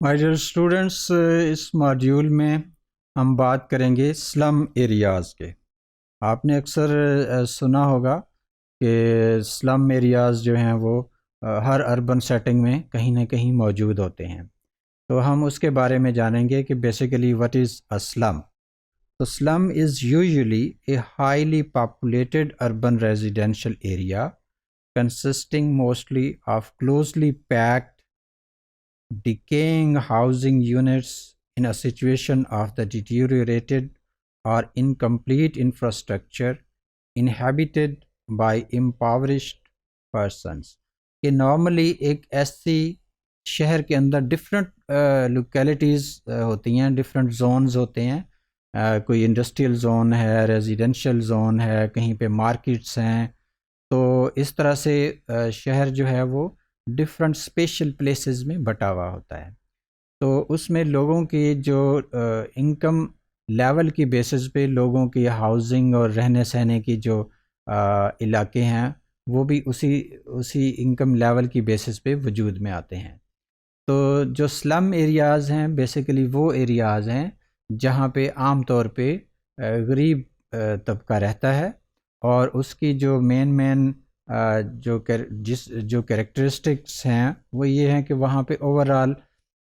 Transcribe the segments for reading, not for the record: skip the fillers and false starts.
مائی dear students, اس module میں ہم بات کریں گے سلم ایریاز کے۔ آپ نے اکثر سنا ہوگا کہ سلم ایریاز جو ہیں وہ ہر اربن سیٹنگ میں کہیں نہ کہیں موجود ہوتے ہیں، تو ہم اس کے بارے میں جانیں گے کہ بیسیکلی وٹ از اے سلم۔ تو سلم is usually a highly populated urban residential area consisting mostly of closely packed, decaying housing units in a situation of the deteriorated or incomplete infrastructure inhabited by impoverished persons۔ کہ normally ایک ایسی شہر کے اندر different localities ہوتی ہیں، different zones ہوتے ہیں، کوئی انڈسٹریل زون ہے، ریزیڈینشیل زون ہے، کہیں پہ مارکیٹس ہیں، تو اس طرح سے شہر جو ہے وہ ڈفرینٹ اسپیشل پلیسز میں بٹا ہوا ہوتا ہے۔ تو اس میں لوگوں کی جو انکم لیول کی بیسس پہ لوگوں کی ہاؤسنگ اور رہنے سہنے کی جو علاقے ہیں وہ بھی اسی انکم لیول کی بیسس پہ وجود میں آتے ہیں۔ تو جو سلم ایریاز ہیں بیسیکلی وہ ایریاز ہیں جہاں پہ عام طور پہ غریب طبقہ رہتا ہے، اور اس کی جو مین جو کریکٹرسٹکس ہیں وہ یہ ہیں کہ وہاں پہ اوورال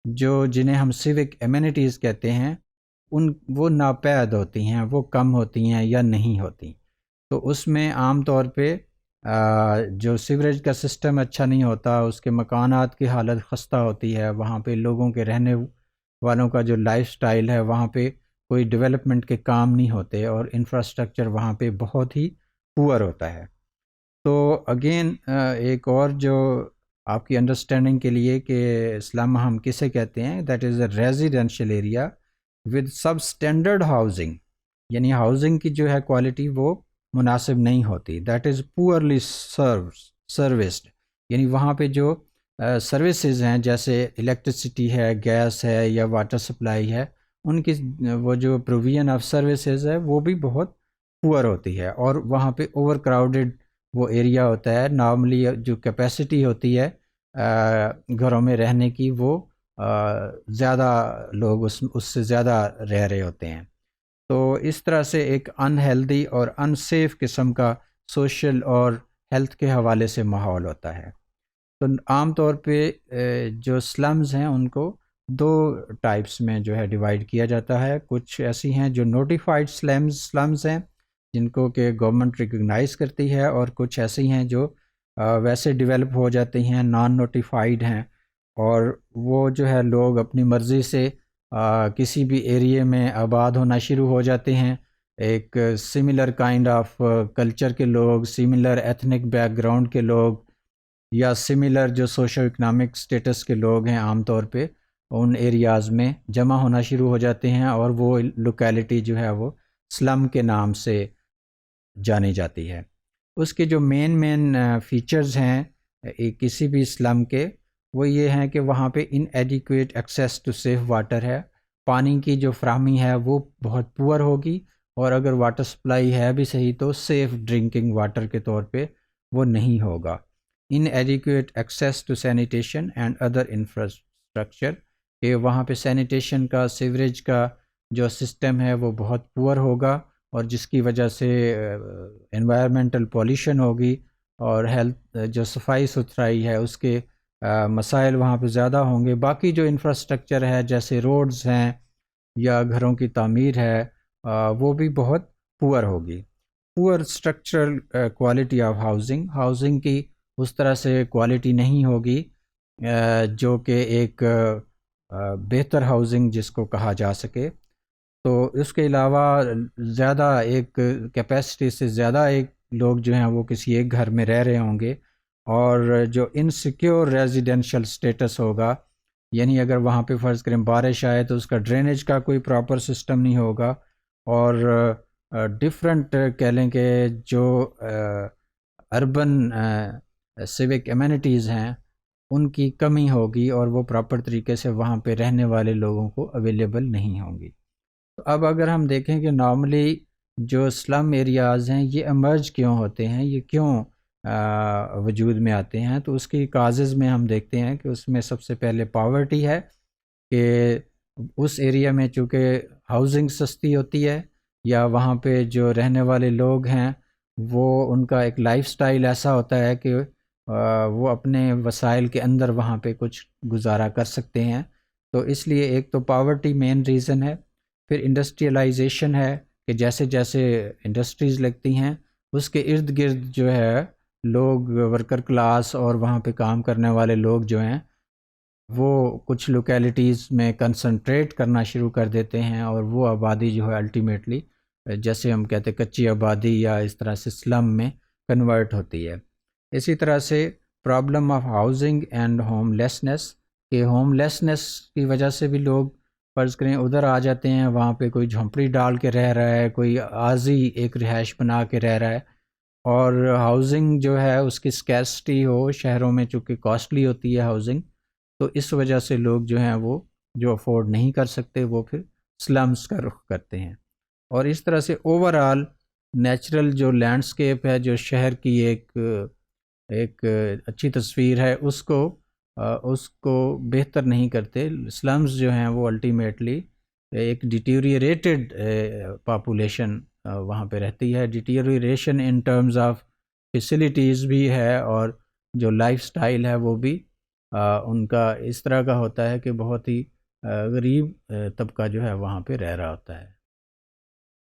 جنہیں ہم سیوک ایمینٹیز کہتے ہیں وہ ناپید ہوتی ہیں، وہ کم ہوتی ہیں یا نہیں ہوتی۔ تو اس میں عام طور پہ جو سیوریج کا سسٹم اچھا نہیں ہوتا، اس کے مکانات کی حالت خستہ ہوتی ہے، وہاں پہ لوگوں کے رہنے والوں کا جو لائف سٹائل ہے وہاں پہ کوئی ڈیولپمنٹ کے کام نہیں ہوتے، اور انفراسٹرکچر وہاں پہ بہت ہی پور ہوتا ہے۔ تو اگین ایک اور جو آپ کی انڈرسٹینڈنگ کے لیے کہ سلم ہم کسے کہتے ہیں، that is a residential area with sub standard housing, یعنی ہاؤسنگ کی جو ہے کوالٹی وہ مناسب نہیں ہوتی، دیٹ از پورلی سروسڈ، یعنی وہاں پہ جو سروسز ہیں جیسے الیکٹرسٹی ہے، گیس ہے یا واٹر سپلائی ہے، ان کی وہ جو پروویژن آف سروسز ہے وہ بھی بہت پور ہوتی ہے، اور وہاں پہ اوور کراؤڈڈ وہ ایریا ہوتا ہے۔ نارملی جو کیپیسٹی ہوتی ہے گھروں میں رہنے کی وہ زیادہ لوگ اس سے زیادہ رہ رہے ہوتے ہیں۔ تو اس طرح سے ایک انہیلدی اور ان سیف قسم کا سوشل اور ہیلتھ کے حوالے سے ماحول ہوتا ہے۔ تو عام طور پہ جو سلمز ہیں ان کو دو ٹائپس میں جو ہے ڈیوائیڈ کیا جاتا ہے۔ کچھ ایسی ہیں جو نوٹیفائڈ سلمز ہیں جن کو کہ گورنمنٹ ریکگنائز کرتی ہے، اور کچھ ایسی ہیں جو ویسے ڈیولپ ہو جاتی ہیں، نان نوٹیفائڈ ہیں، اور وہ جو ہے لوگ اپنی مرضی سے کسی بھی ایریے میں آباد ہونا شروع ہو جاتے ہیں۔ ایک سملر کائنڈ آف کلچر کے لوگ، سملر ایتھنک بیک گراؤنڈ کے لوگ، یا سملر جو سوشو اکنامک سٹیٹس کے لوگ ہیں عام طور پہ ان ایریاز میں جمع ہونا شروع ہو جاتے ہیں، اور وہ لوکیلٹی جو ہے وہ سلم کے نام سے جانی جاتی ہے۔ اس کے جو مین فیچرز ہیں کسی بھی سلم کے، وہ یہ ہیں کہ وہاں پہ inadequate access to safe water ہے، پانی کی جو فراہمی ہے وہ بہت پور ہوگی، اور اگر واٹر سپلائی ہے بھی صحیح تو سیف ڈرنکنگ واٹر کے طور پہ وہ نہیں ہوگا۔ Inadequate access to sanitation and other infrastructure, کہ وہاں پہ سینیٹیشن کا، سیوریج کا جو سسٹم ہے وہ بہت پور ہوگا، اور جس کی وجہ سے انوائرمنٹل پولیوشن ہوگی، اور ہیلتھ جو صفائی ستھرائی ہے اس کے مسائل وہاں پہ زیادہ ہوں گے۔ باقی جو انفراسٹرکچر ہے جیسے روڈز ہیں یا گھروں کی تعمیر ہے وہ بھی بہت پور ہوگی۔ پور اسٹرکچرل کوالٹی آف ہاؤسنگ کی اس طرح سے کوالٹی نہیں ہوگی جو کہ ایک بہتر ہاؤسنگ جس کو کہا جا سکے۔ تو اس کے علاوہ زیادہ ایک کیپیسٹی سے زیادہ ایک لوگ جو ہیں وہ کسی ایک گھر میں رہ رہے ہوں گے، اور جو انسیکیور ریزیڈینشیل سٹیٹس ہوگا، یعنی اگر وہاں پہ فرض کریں بارش آئے تو اس کا ڈرینیج کا کوئی پراپر سسٹم نہیں ہوگا، اور ڈفرینٹ کہہ لیں کہ جو اربن سیوک ایمینٹیز ہیں ان کی کمی ہوگی، اور وہ پراپر طریقے سے وہاں پہ رہنے والے لوگوں کو اویلیبل نہیں ہوں گی۔ تو اب اگر ہم دیکھیں کہ نارملی جو سلم ایریاز ہیں یہ ایمرج کیوں ہوتے ہیں، یہ کیوں وجود میں آتے ہیں، تو اس کی کازز میں ہم دیکھتے ہیں کہ اس میں سب سے پہلے پاورٹی ہے، کہ اس ایریا میں چونکہ ہاؤزنگ سستی ہوتی ہے، یا وہاں پہ جو رہنے والے لوگ ہیں وہ ان کا ایک لائف سٹائل ایسا ہوتا ہے کہ وہ اپنے وسائل کے اندر وہاں پہ کچھ گزارا کر سکتے ہیں. تو اس لیے ایک تو پاورٹی مین ریزن ہے. پھر انڈسٹریلائزیشن ہے کہ جیسے جیسے انڈسٹریز لگتی ہیں اس کے ارد گرد جو ہے لوگ، ورکر کلاس اور وہاں پہ کام کرنے والے لوگ جو ہیں وہ کچھ لوکیلٹیز میں کنسنٹریٹ کرنا شروع کر دیتے ہیں، اور وہ آبادی جو ہے الٹیمیٹلی جیسے ہم کہتے ہیں کچی آبادی یا اس طرح سے سلم میں کنورٹ ہوتی ہے. اسی طرح سے problem of housing and home lessons, کہ ہوم لیسنس کی وجہ سے بھی لوگ فرض کریں ادھر آ جاتے ہیں، وہاں پہ کوئی جھونپڑی ڈال کے رہ رہا ہے، کوئی عارضی ایک رہائش بنا کے رہ رہا ہے، اور ہاؤزنگ جو ہے اس کی اسکیرسٹی ہو شہروں میں، چونکہ کاسٹلی ہوتی ہے ہاؤزنگ، تو اس وجہ سے لوگ جو ہیں وہ جو افورڈ نہیں کر سکتے وہ پھر سلمز کا رخ کرتے ہیں. اور اس طرح سے اوور آل نیچرل جو لینڈسکیپ ہے، جو شہر کی ایک اچھی تصویر ہے، اس کو بہتر نہیں کرتے. سلمز جو ہیں وہ الٹیمیٹلی ایک ڈیٹیریٹڈ پاپولیشن وہاں پہ رہتی ہے. Deterioration in terms of facilities بھی ہے، اور جو لائف سٹائل ہے وہ بھی ان کا اس طرح کا ہوتا ہے کہ بہت ہی غریب طبقہ جو ہے وہاں پہ رہ رہا ہوتا ہے.